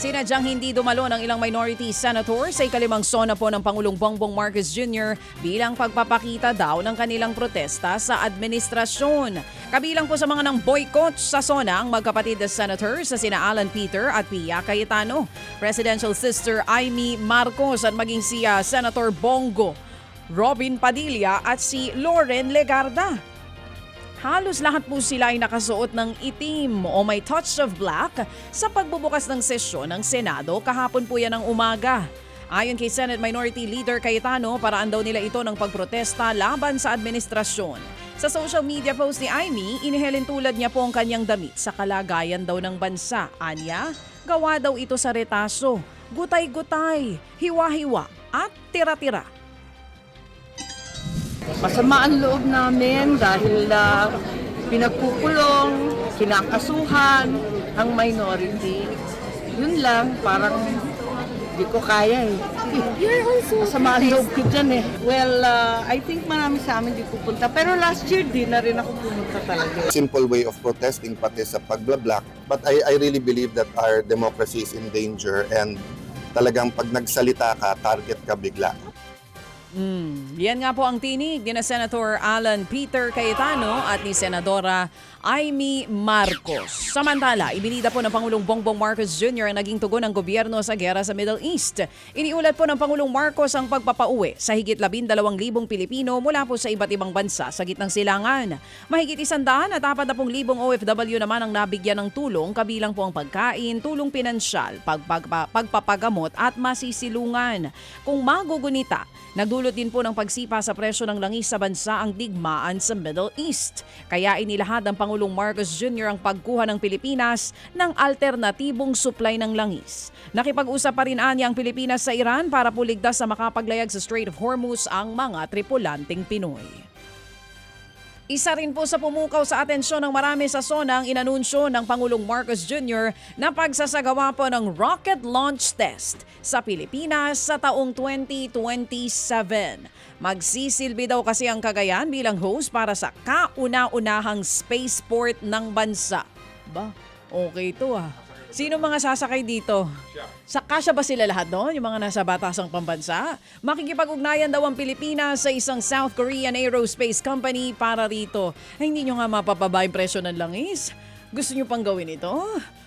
Sinadyang hindi dumalo ng ilang minority senator sa ikalimang sona po ng Pangulong Bongbong Marcos Jr. bilang pagpapakita daw ng kanilang protesta sa administrasyon. Kabilang po sa mga nang boycott sa sona ang magkapatid na senator sa sina Alan Peter at Pia Cayetano, Presidential Sister Amy Marcos at maging si Senator Bongo, Robin Padilla at si Loren Legarda. Halos lahat po sila ay nakasuot ng itim o may touch of black sa pagbubukas ng sesyon ng Senado kahapon po yan ng umaga. Ayon kay Senate Minority Leader Cayetano, paraan daw nila ito ng pagprotesta laban sa administrasyon. Sa social media post ni Amy, inihelin tulad niya po ang kanyang damit sa kalagayan daw ng bansa. Anya, gawa daw ito sa retaso, gutay-gutay, hiwa-hiwa at tira-tira. Masama ang loob namin dahil pinagkukulong, kinakasuhan ang minority. Yun lang, parang di ko kaya eh. You're also Masama ang loob ko dyan eh. Well, I think marami sa amin di pupunta. Pero last year di na rin ako pumunta talaga. Simple way of protesting pati sa pagblablak. But I really believe that our democracy is in danger and talagang pag nagsalita ka, target ka bigla. Yan nga po ang tinig ni Senator Alan Peter Cayetano at ni Senadora Amy Marcos. Samantala, ibinida po ng Pangulong Bongbong Marcos Jr. ang naging tugon ng gobyerno sa gera sa Middle East. Iniulat po ng Pangulong Marcos ang pagpapauwi sa higit 12,000 Pilipino mula po sa iba't ibang bansa sa gitnang silangan. Mahigit 140,000 OFW naman ang nabigyan ng tulong, kabilang po ang pagkain, tulong pinansyal, pagpapagamot at masisilungan. Kung magugunita, nagdulot din po ng pagsipa sa presyo ng langis sa bansa ang digmaan sa Middle East. Kaya inilahad ng Pangulong Marcos Jr. ang pagkuha ng Pilipinas ng alternatibong supply ng langis. Nakipag-usap pa rin anya ang Pilipinas sa Iran para puligtas sa makapaglayag sa Strait of Hormuz ang mga tripulanteng Pinoy. Isa rin po sa pumukaw sa atensyon ng marami sa SONA ang inanunsyo ng Pangulong Marcos Jr. na pagsasagawa po ng rocket launch test sa Pilipinas sa taong 2027. Magsisilbi daw kasi ang Cagayan bilang host para sa kauna-unahang spaceport ng bansa. Ba, okay to ah. Sino mga sasakay dito? Kasya ba sila lahat doon, yung mga nasa batasang pambansa? Makikipag-ugnayan daw ang Pilipinas sa isang South Korean aerospace company para rito. Ay, hindi nyo nga mapapaba yung presyo ng langis? Gusto nyo pang gawin ito?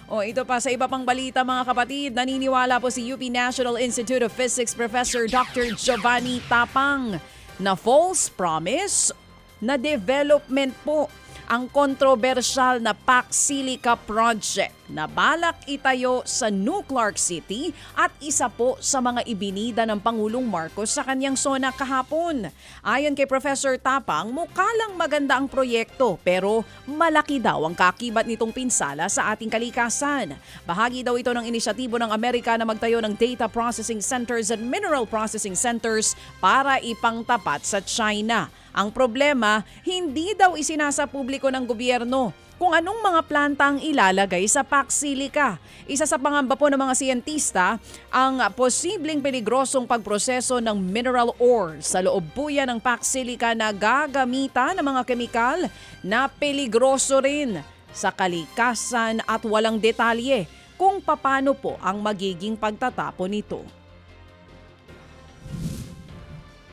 O ito pa sa iba pang balita mga kapatid, naniniwala po si UP National Institute of Physics Professor Dr. Giovanni Tapang na false promise na development po ang kontrobersyal na PAC Silica Project na balak itayo sa New Clark City at isa po sa mga ibinida ng Pangulong Marcos sa kanyang SONA kahapon. Ayon kay Professor Tapang, mukha lang maganda ang proyekto pero malaki daw ang kakibat nitong pinsala sa ating kalikasan. Bahagi daw ito ng inisyatibo ng Amerika na magtayo ng data processing centers at mineral processing centers para ipangtapat sa China. Ang problema, hindi daw isinasa publiko ng gobyerno kung anong mga planta ang ilalagay sa PAC Silica. Isa sa pangamba po ng mga siyentista, ang posibleng peligrosong pagproseso ng mineral ore sa loob po yan ng PAC Silica na gagamitan ng mga kemikal na peligroso rin sa kalikasan at walang detalye kung paano po ang magiging pagtatapon nito.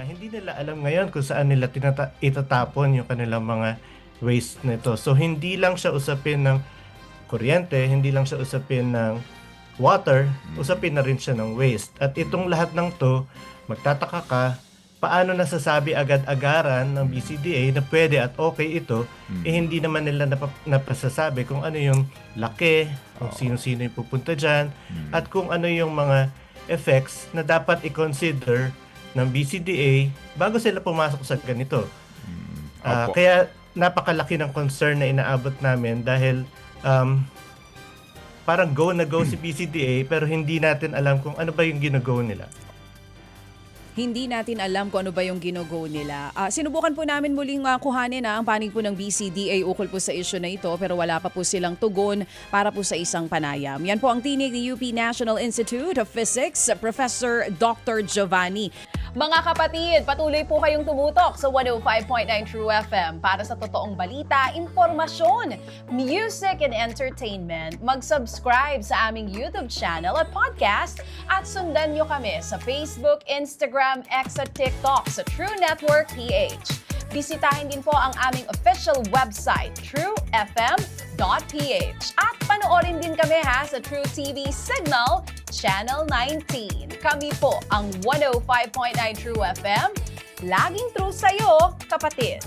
Hindi nila alam ngayon kung saan nila itatapon yung kanilang mga waste nito. So hindi lang siya usapin ng kuryente, hindi lang siya usapin ng water, usapin na rin siya ng waste. At itong lahat ng to, magtataka ka, paano nasasabi agad-agaran ng BCDA na pwede at okay ito, hindi naman nila napasasabi kung ano yung laki, kung sino-sino yung pupunta dyan, at kung ano yung mga effects na dapat i-consider ng BCDA bago sila pumasok sa ganito. Kaya napakalaki ng concern na inaabot namin dahil parang go na go si BCDA pero hindi natin alam kung ano ba yung gino-go nila. Hindi natin alam kung ano ba yung gino-go nila. Sinubukan po namin muling kuhanin ang panig po ng BCDA ukol po sa issue na ito pero wala pa po silang tugon para po sa isang panayam. Yan po ang tinig ni UP National Institute of Physics, Professor Dr. Giovanni. Mga kapatid, patuloy po kayong tumutok sa 105.9 True FM para sa totoong balita, impormasyon, music and entertainment. Mag-subscribe sa aming YouTube channel at podcast at sundan nyo kami sa Facebook, Instagram, X at TikTok sa True Network PH. Bisitahin din po ang aming official website, truefm.ph. At panoorin din kami sa True TV Signal, Channel 19. Kami po ang 105.9 True FM. Laging true sa'yo, kapatid.